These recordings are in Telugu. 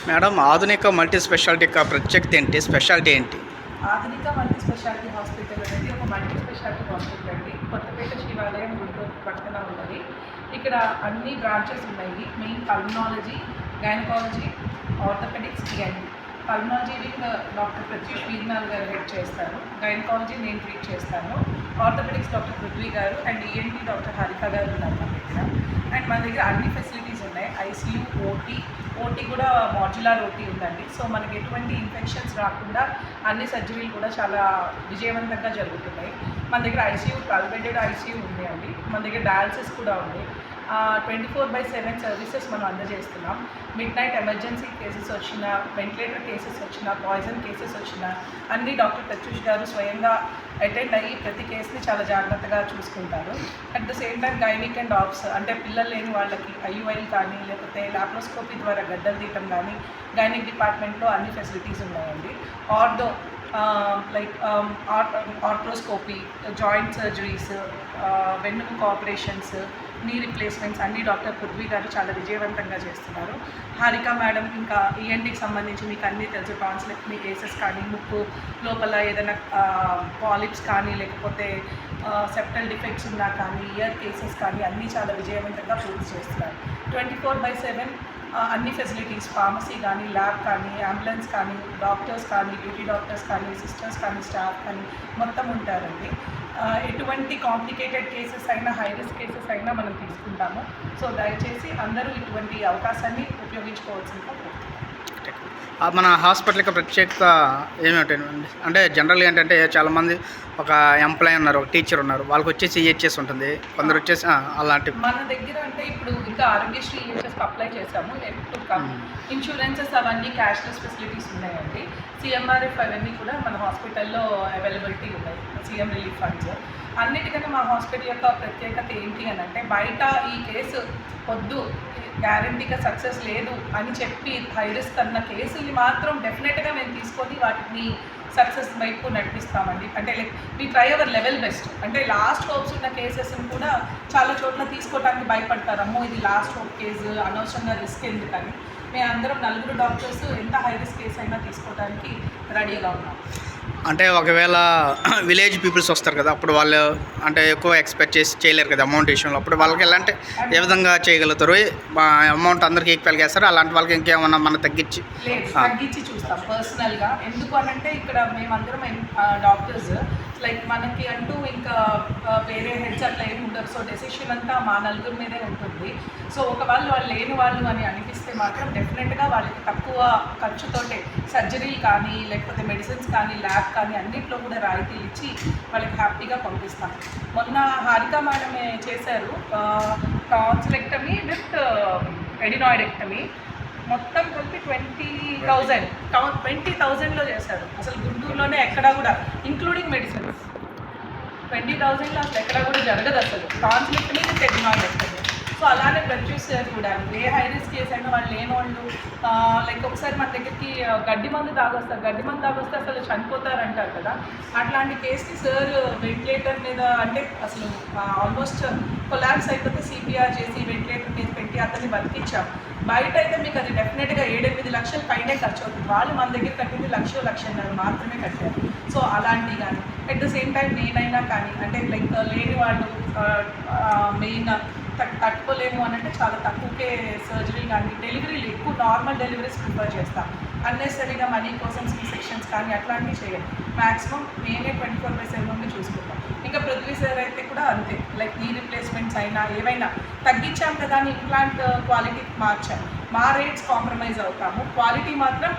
మేడం ఆధునిక మల్టీ స్పెషాలిటీ ప్రత్యేకత ఏంటి, స్పెషాలిటీ ఏంటి? ఆధునిక మల్టీ స్పెషాలిటీ హాస్పిటల్ అనేది ఒక మల్టీ స్పెషాలిటీ హాస్పిటల్ అండి. కొత్తపేట శివాలయం గుంటూరు పక్కన ఉన్నది. ఇక్కడ అన్ని బ్రాంచెస్ ఉన్నాయి. Main pulmonology, gynaecology, orthopaedics, ENT. Pulmonology wing doctor Pratyush Veernal గారు హెడ్ చేస్తారు. గైనకాలజీ నేను ట్రీట్ చేస్తాను. ఆర్థోపెడిక్స్ డాక్టర్ పృథ్వీ గారు అండ్ ఈఎన్టీ డాక్టర్ హారిక గారు ఉన్నారు మన దగ్గర. అండ్ మన దగ్గర అన్ని ఫెసిలిటీస్ ఉన్నాయి. ఐసీయూ, ఓటీ కూడా మాడ్యులర్ ఓటీ ఉందండి. సో మనకి ఎటువంటి ఇన్ఫెక్షన్స్ రాకుండా అన్ని సర్జరీలు కూడా చాలా విజయవంతంగా జరుగుతున్నాయి. మన దగ్గర ఐసీయూ 12 బెడెడ్ ఐసీయూ ఉంది అండి. మన దగ్గర డయాలసిస్ కూడా ఉంది. 24/7 సర్వీసెస్ మనం అందజేస్తున్నాం. మిడ్ నైట్ ఎమర్జెన్సీ కేసెస్ వచ్చినా, వెంటిలేటర్ కేసెస్ వచ్చినా, పాయిజన్ కేసెస్ వచ్చినా అన్ని డాక్టర్ ప్రత్యూష్ గారు స్వయంగా అటెండ్ అయ్యి ప్రతి కేసుని చాలా జాగ్రత్తగా చూసుకుంటారు. At the same time gynaec and obs అంటే పిల్లలు లేని వాళ్ళకి ఐయుఐల్ కానీ లేకపోతే లాప్రోస్కోపీ ద్వారా గడ్డలు తీయటం కానీ గైనిక్ డిపార్ట్మెంట్లో అన్ని ఫెసిలిటీస్ ఉన్నాయండి. ఆర్థో ఆర్థ్రోస్కోపీ, జాయింట్ సర్జరీస్, వెన్నుముక ఆపరేషన్స్, నీ రిప్లేస్మెంట్స్ అన్ని డాక్టర్ పృథ్వీ గారు చాలా విజయవంతంగా చేస్తున్నారు. హారిక మేడం ఇంకా ఈఎన్టీకి సంబంధించి మీకు అన్నీ తెలుసు. టాన్సిలెక్టమీ కేసెస్ కానీ, ముక్కు లోపల ఏదైనా పాలిప్స్ కానీ లేకపోతే సెప్టల్ డిఫెక్ట్స్ ఉన్నా కానీ, ఇయర్ కేసెస్ కానీ అన్నీ చాలా విజయవంతంగా పూర్తి చేస్తున్నారు. 24/7 అన్ని ఫెసిలిటీస్, ఫార్మసీ కానీ, ల్యాబ్ కానీ, అంబులెన్స్ కానీ, డాక్టర్స్ కానీ, డ్యూటీ డాక్టర్స్ కానీ, సిస్టర్స్ కానీ, స్టాఫ్ కానీ మొత్తం ఉంటారండి. ఎటువంటి కాంప్లికేటెడ్ కేసెస్ అయినా, హై రిస్క్ కేసెస్ అయినా మనం తీసుకుంటాము. సో దయచేసి అందరూ ఇటువంటి అవకాశాన్ని ఉపయోగించుకోవాల్సిందిగా కోరుతున్నాను. మన హాస్పిటల్కి ప్రత్యేకత ఏమిటండి? అంటే జనరల్గా ఏంటంటే చాలామంది ఒక ఎంప్లాయీ ఉన్నారు, ఒక టీచర్ ఉన్నారు, వాళ్ళకి వచ్చేసి ఈహెచ్ఎస్ ఉంటుంది, కొందరు వచ్చేసి అలాంటి. మన దగ్గర అంటే ఇప్పుడు ఇంకా ఆరోగ్యశ్రీ ఈహెచ్ఎస్కి అప్లై చేసాము. ఇన్సూరెన్సెస్ అవన్నీ క్యాష్లెస్ ఫెసిలిటీస్ ఉన్నాయండి. సిఎంఆర్ఎఫ్ అవన్నీ కూడా మన హాస్పిటల్లో అవైలబిలిటీ ఉన్నాయి. సీఎం రిలీఫ్ ఫండ్స్ అన్నిటికంటే మా హాస్పిటల్ యొక్క ప్రత్యేకత ఏంటి అని అంటే, బయట ఈ కేసు వద్దు, గ్యారంటీగా సక్సెస్ లేదు అని చెప్పి హై రిస్క్ అన్న కేసుల్ని మాత్రం డెఫినెట్గా మేము తీసుకొని వాటిని సక్సెస్ వైపు నడిపిస్తామండి. అంటే like we try our level best. అంటే లాస్ట్ హోప్స్ ఉన్న కేసెస్ని కూడా చాలా చోట్ల తీసుకోవడానికి భయపడతారు. అమ్మో ఇది లాస్ట్ హోప్ కేసు, అనవసరంగా రిస్క్ ఎందుకని. మేము అందరం 4 డాక్టర్స్ ఎంత హై రిస్క్ కేసు అయినా తీసుకోవడానికి రెడీగా ఉన్నాం. అంటే ఒకవేళ విలేజ్ పీపుల్స్ వస్తారు కదా, అప్పుడు వాళ్ళు అంటే ఎక్కువ ఎక్స్పెక్ట్ చేసి చేయలేరు కదా అమౌంట్ విషయంలో, అప్పుడు వాళ్ళకి ఎలా అంటే ఏ విధంగా చేయగలుగుతారు? అమౌంట్ అందరికీ ఈక్వల్గా వేస్తారు, అలాంటి వాళ్ళకి ఇంకేమన్నా మనం తగ్గించి చూస్తాం పర్సనల్గా. ఎందుకు అనంటే ఇక్కడ మేమందరం డాక్టర్స్ లైక్ మనకి అంటూ ఇంకా వేరే హెడ్స్ అట్లా ఏమి ఉండరు. సో డెసిషన్ అంతా మా నలుగురి మీదే ఉంటుంది. సో వాళ్ళు లేని వాళ్ళు అని అనిపిస్తే మాత్రం డెఫినెట్గా వాళ్ళకి తక్కువ ఖర్చుతోటే సర్జరీలు కానీ లేకపోతే మెడిసిన్స్ కానీ ల్యాబ్ కానీ అన్నింటిలో కూడా రాయితీలు ఇచ్చి వాళ్ళకి హ్యాపీగా పంపిస్తాం. మొన్న హారిక మేడం చేశారు టాన్సిలెక్టమీ విత్ ఎడినాయిడెక్టమీ. మొత్తం కలిపి 20,000లో చేశారు. అసలు గుంటూరులోనే ఎక్కడా కూడా ఇంక్లూడింగ్ మెడిసిన్స్ 20,000లో అసలు ఎక్కడా కూడా జరగదు అసలు టాన్సిలెక్టమీ విత్ ఎడినాయిడెక్టమీ. సో అలానే ప్రొడ్యూస్ కూడా ఏ హై రిస్క్ కేసు అయినా వాళ్ళు లేని వాళ్ళు లైక్ ఒకసారి మన దగ్గరికి గడ్డి మందు తాగొస్తే అసలు చనిపోతారంటారు కదా, అట్లాంటి కేసుకి సార్ వెంటిలేటర్ మీద అంటే అసలు ఆల్మోస్ట్ కొలాప్స్ అయిపోతే సిపిఆర్ చేసి వెంటిలేటర్ మీద పెట్టి అతన్ని బతికించాం. బయట అయితే మీకు అది డెఫినెట్గా 7-8 లక్షల పైనే ఖర్చు అవుతుంది. వాళ్ళు మన దగ్గర కట్టింది 1,00,000 మాత్రమే కట్టారు. సో అలాంటివి కానీ అట్ ద సేమ్ టైం నేనైనా కానీ అంటే లైక్ లేని వాళ్ళు మెయిన్ తట్టుకోలేము అని అంటే చాలా తక్కువకే సర్జరీ కానీ డెలివరీలు ఎక్కువ నార్మల్ డెలివరీస్ ప్రిఫర్ చేస్తాం. అన్నెసరీగా మనీ కోసం సెక్షన్స్ కానీ అట్లాంటివి చేయండి. మ్యాక్సిమం నేనే 24/7 చూసుకుంటాం. ఇంకా పృథ్వీ సార్ అయితే కూడా అంతే, లైక్ నీ రిప్లేస్మెంట్స్ అయినా ఏవైనా తగ్గించాం కదా అని ఇంప్లాంట్ క్వాలిటీ మార్చాం. మా రేట్స్ కాంప్రమైజ్ అవుతాము, క్వాలిటీ మాత్రం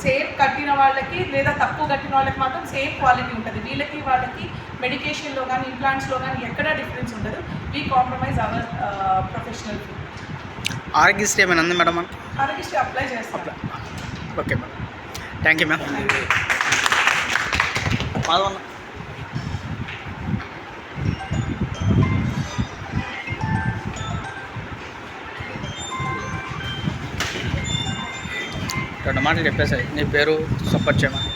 సేమ్ కట్టిన వాళ్ళకి లేదా తక్కువ కట్టిన వాళ్ళకి మాత్రం సేమ్ క్వాలిటీ ఉంటుంది. వీళ్ళకి వాళ్ళకి మెడికేషన్లో కానీ ఇంప్లాంట్స్లో కానీ ఎక్కడా డిఫరెన్స్ ఉండదు. We compromise our professional fee. Aarogyasri ఏమైనా ఉంది మేడం? ఆరోగ్యశ్రీ అప్లై చేస్తాం. Okay madam, thank you ma'am. రెండు మాటలు చెప్పేసాయి. నీ పేరు సపోర్ట్ చేయమని.